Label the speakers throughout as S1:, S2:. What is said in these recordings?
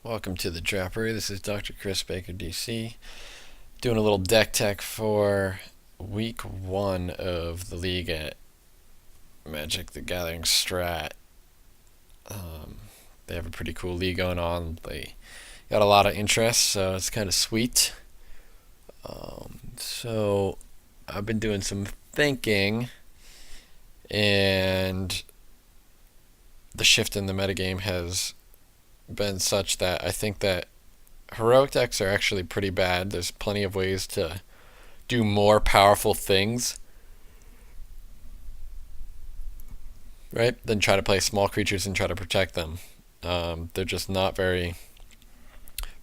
S1: Welcome to the Droppery. This is Dr. Chris Baker, DC, doing a little deck tech for week 1 of the league at Magic the Gathering Strat. They have a pretty cool league going on. They got a lot of interest, so it's kind of sweet. So I've been doing some thinking, and the shift in the metagame has been such that I think that heroic decks are actually pretty bad. There's plenty of ways to do more powerful things, right? Than try to play small creatures and try to protect them. They're just not very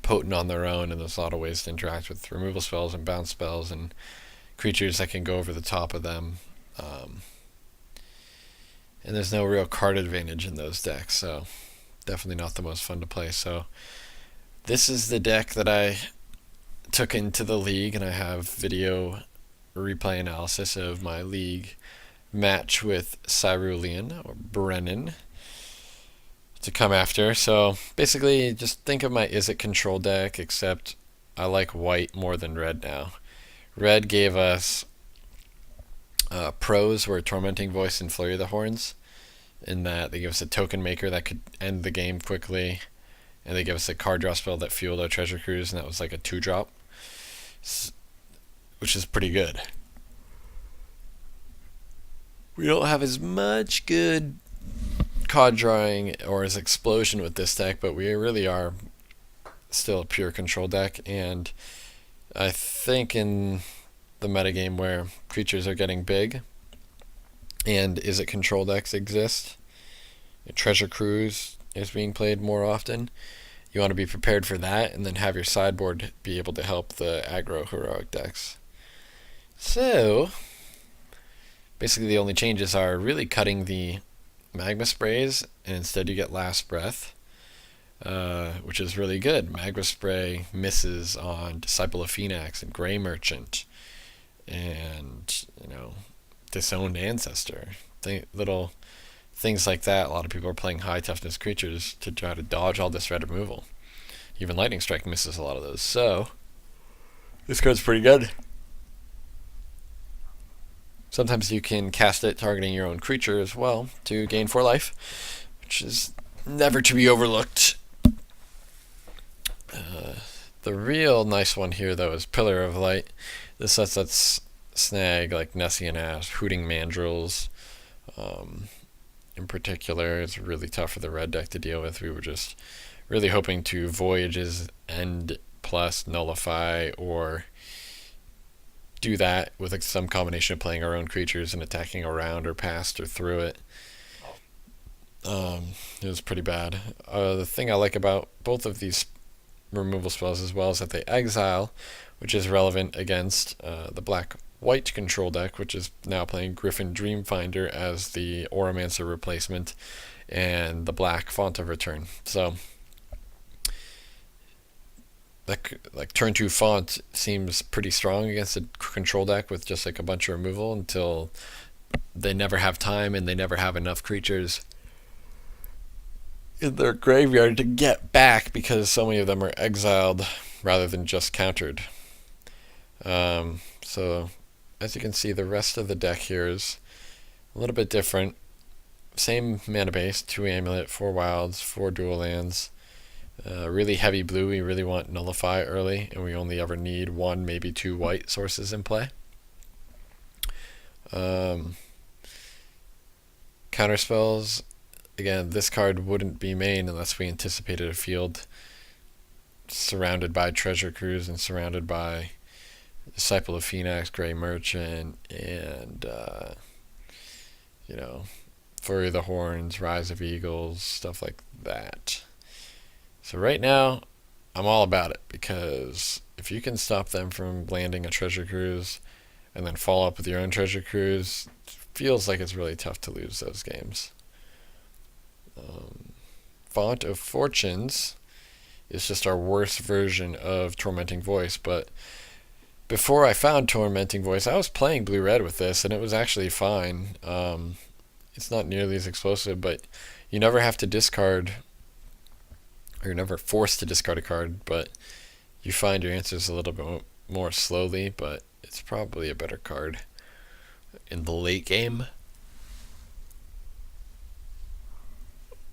S1: potent on their own, and there's a lot of ways to interact with removal spells and bounce spells and creatures that can go over the top of them. And there's no real card advantage in those decks, so definitely not the most fun to play. So this is the deck that I took into the league, and I have video replay analysis of my league match with Cerulean or Brennan to come after. So basically, just think of my Is It control deck, except I like white more than red now. Red gave us pros were Tormenting Voice and Flurry of the Horns, in that they give us a token maker that could end the game quickly, and they give us a card draw spell that fueled our Treasure Cruise, and that was like a 2-drop, which is pretty good. We don't have as much good card drawing or as explosion with this deck, but we really are still a pure control deck, and I think in the metagame where creatures are getting big and Is It control decks exist, Treasure Cruise is being played more often. You want to be prepared for that, and then have your sideboard be able to help the aggro heroic decks. So basically the only changes are really cutting the magma sprays, and instead you get Last Breath, which is really good. Magma Spray misses on Disciple of Phoenix and Grey Merchant, and Disowned Ancestor. Little things like that. A lot of people are playing high toughness creatures to try to dodge all this red removal. Even Lightning Strike misses a lot of those. So this card's pretty good. Sometimes you can cast it targeting your own creature as well to gain 4 life, which is never to be overlooked. The real nice one here, though, is Pillar of Light. This lets us snag like Nessian Asp, Hooting Mandrills. In particular, it's really tough for the red deck to deal with. We were just really hoping to Voyage's End plus Nullify, or do that with some combination of playing our own creatures and attacking around or past or through it. It was pretty bad. The thing I like about both of these removal spells as well is that they exile, which is relevant against the black-white control deck, which is now playing Griffin Dreamfinder as the Auramancer replacement, and the black Font of Return. So like turn 2 Font seems pretty strong against a control deck with just like a bunch of removal, until they never have time and they never have enough creatures in their graveyard to get back, because so many of them are exiled rather than just countered. So as you can see, the rest of the deck here is a little bit different. Same mana base, 2 Amulet, 4 Wilds, 4 Dual Lands. Really heavy blue. We really want Nullify early, and we only ever need 1, maybe 2 white sources in play. Counterspells. Again, this card wouldn't be main unless we anticipated a field surrounded by Treasure Cruise and surrounded by Disciple of Phoenix, Grey Merchant, and Flurry of the Horns, Rise of Eagles, stuff like that. So right now, I'm all about it, because if you can stop them from landing a Treasure Cruise and then follow up with your own Treasure Cruise, it feels like it's really tough to lose those games. Font of Fortunes is just our worst version of Tormenting Voice, but before I found Tormenting Voice, I was playing blue-red with this, and it was actually fine. It's not nearly as explosive, but you never have to discard You're never forced to discard a card, but you find your answers a little bit more slowly, but it's probably a better card in the late game,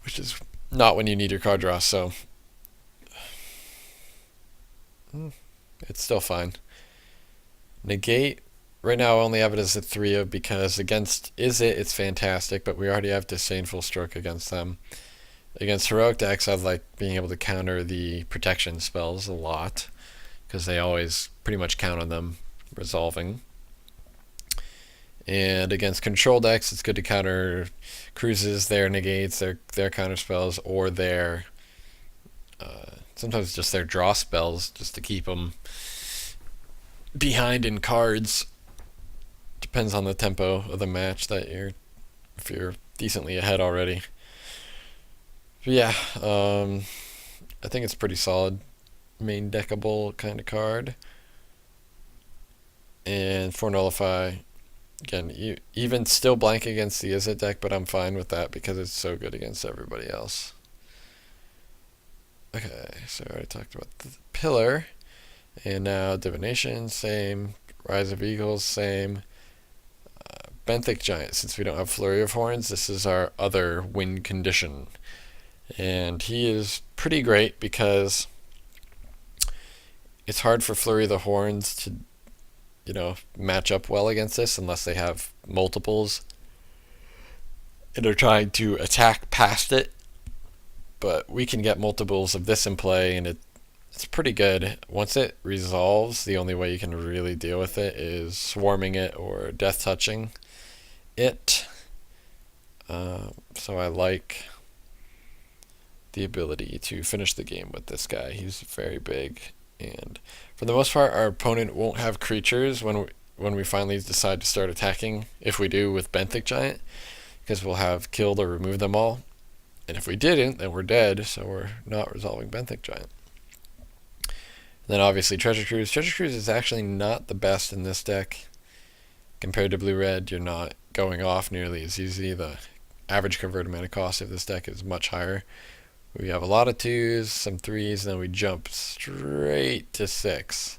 S1: which is not when you need your card draw, so it's still fine. Negate, right now I only have it as a 3 because against it's fantastic, but we already have Disdainful Stroke against them. Against heroic decks, I like being able to counter the protection spells a lot, because they always pretty much count on them resolving. And against control decks, it's good to counter cruises, their negates, their counter spells, or their sometimes just their draw spells, just to keep them behind in cards. Depends on the tempo of the match if you're decently ahead already. But yeah, I think it's pretty solid main deckable kind of card. And for Nullify, again, even still blank against the Izzet deck, but I'm fine with that because it's so good against everybody else. Okay, so I already talked about the Pillar. And now Divination, same. Rise of Eagles, same. Benthic Giant, since we don't have Flurry of Horns, this is our other win condition. And he is pretty great because it's hard for Flurry of the Horns to, match up well against this unless they have multiples and are trying to attack past it. But we can get multiples of this in play, and it's pretty good. Once it resolves, the only way you can really deal with it is swarming it or death touching it. So I like the ability to finish the game with this guy. He's very big, and for the most part, our opponent won't have creatures when we finally decide to start attacking. If we do with Benthic Giant, because we'll have killed or removed them all. And if we didn't, then we're dead, so we're not resolving Benthic Giant. And then obviously Treasure Cruise. Treasure Cruise is actually not the best in this deck. Compared to Blue-Red, you're not going off nearly as easy. The average converted mana cost of this deck is much higher. We have a lot of 2s, some 3s, and then we jump straight to 6.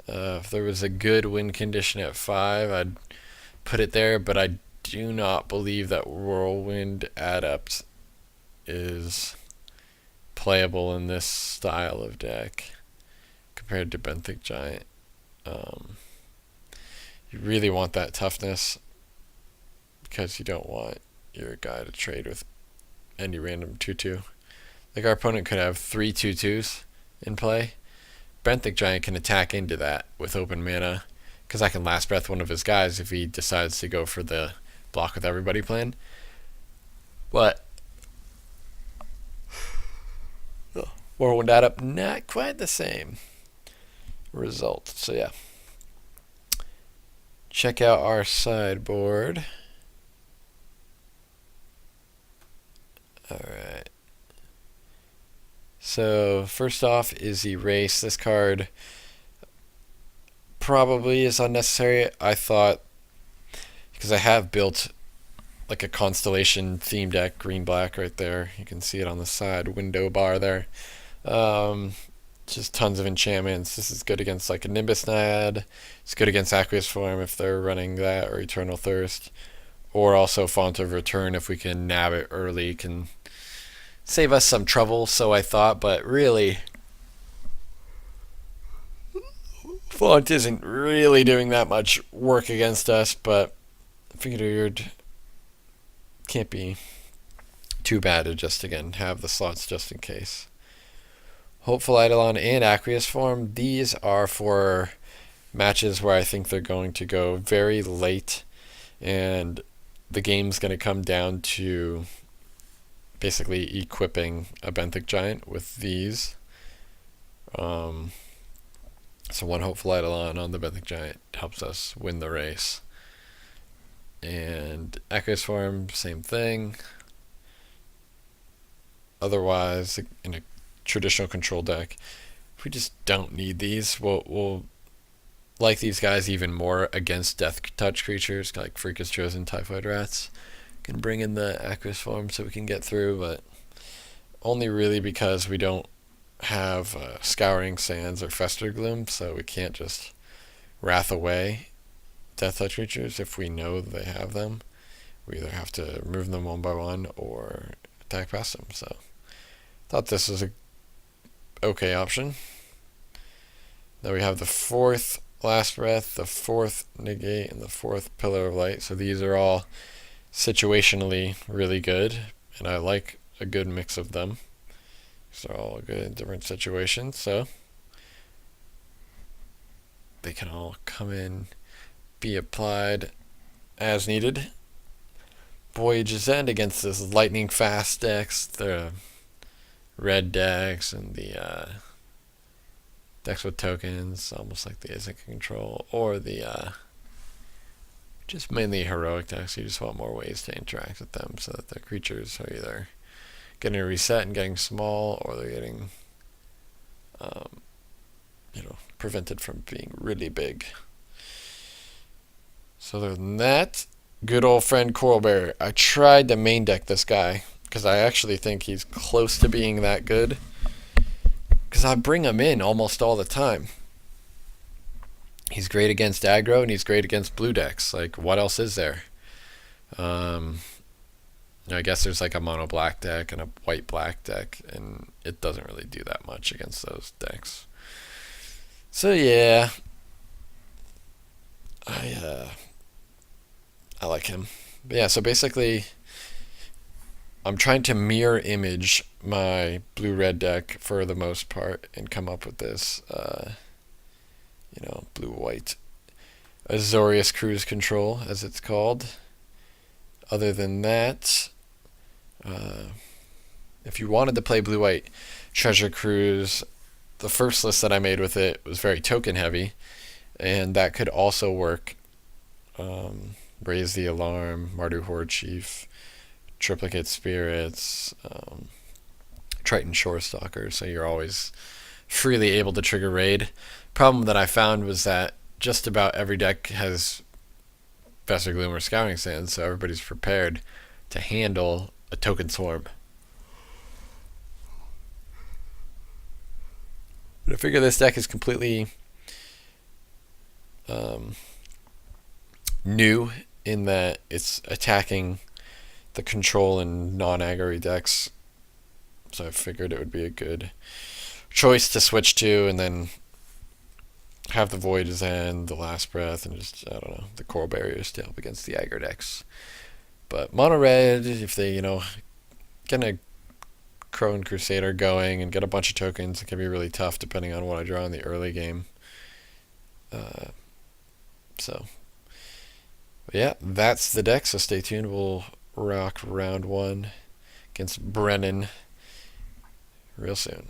S1: If there was a good win condition at 5, I'd put it there, but I do not believe that Whirlwind Adept is playable in this style of deck compared to Benthic Giant. You really want that toughness because you don't want your guy to trade with any random 2/2. Like our opponent could have 3 2/2s in play. Benthic Giant can attack into that with open mana because I can Last Breath one of his guys if he decides to go for the block with everybody plan. But Whirlwind Adept, not quite the same result. So yeah. Check out our sideboard. Alright. So first off is Erase. This card probably is unnecessary. I thought, because I have built like a Constellation theme deck, green-black right there. You can see it on the side window bar there. Just tons of enchantments. This is good against like a Nimbus Naiad. It's good against Aqueous Form if they're running that, or Eternal Thirst. Or also Font of Return if we can nab it early. Can save us some trouble, so I thought, but really Font isn't really doing that much work against us, but I figured can't be too bad to just, again, have the slots just in case. Hopeful Eidolon and Aqueous Form, these are for matches where I think they're going to go very late, and the game's going to come down to basically equipping a Benthic Giant with these. So one Hopeful Eidolon on the Benthic Giant helps us win the race. And Aqueous Form, same thing. Otherwise, in a traditional control deck, if we just don't need these, we'll like these guys even more against Death Touch creatures like Freakish Chosen, Typhoid Rats. Can bring in the Aqueous Form so we can get through, but only really because we don't have Scouring Sands or Fester Gloom, so we can't just Wrath away Death Touch creatures if we know they have them. We either have to remove them one by one or attack past them. So thought this was a okay option. Now we have the fourth Last Breath, the fourth Negate, and the fourth Pillar of Light. So these are all situationally really good, and I like a good mix of them. These are all good in different situations, so they can all come in, be applied as needed. Voyage's End against this lightning fast decks, the red decks, and the decks with tokens, almost like the Isaac Control, or the just mainly heroic decks. You just want more ways to interact with them so that the creatures are either getting a reset and getting small, or they're getting prevented from being really big. So other than that, good old friend Coral Bear. I tried to main deck this guy because I actually think he's close to being that good, because I bring him in almost all the time. He's great against aggro and he's great against blue decks. Like, what else is there? I guess there's like a mono black deck and a white black deck, and it doesn't really do that much against those decks. So yeah, I like him. But yeah, so basically, I'm trying to mirror image my blue-red deck for the most part and come up with this, blue-white Azorius Cruise Control, as it's called. Other than that, if you wanted to play blue-white Treasure Cruise, the first list that I made with it was very token-heavy, and that could also work. Raise the Alarm, Mardu Horde Chief, Triplicate Spirits, Triton Shore Stalker, so you're always freely able to trigger raid. Problem that I found was that just about every deck has Fester Gloom or Scouring Sands, so everybody's prepared to handle a token swarm. But I figure this deck is completely new in that it's attacking the control and non-aggro decks, so I figured it would be a good choice to switch to, and then have the Voyage's End, the Last Breath, and just, I don't know, the Coral Barriers to help against the aggro decks. But mono red, if they, get a Crone Crusader going and get a bunch of tokens, it can be really tough depending on what I draw in the early game. But yeah, that's the deck, so stay tuned. We'll rock round 1 against Brennan real soon.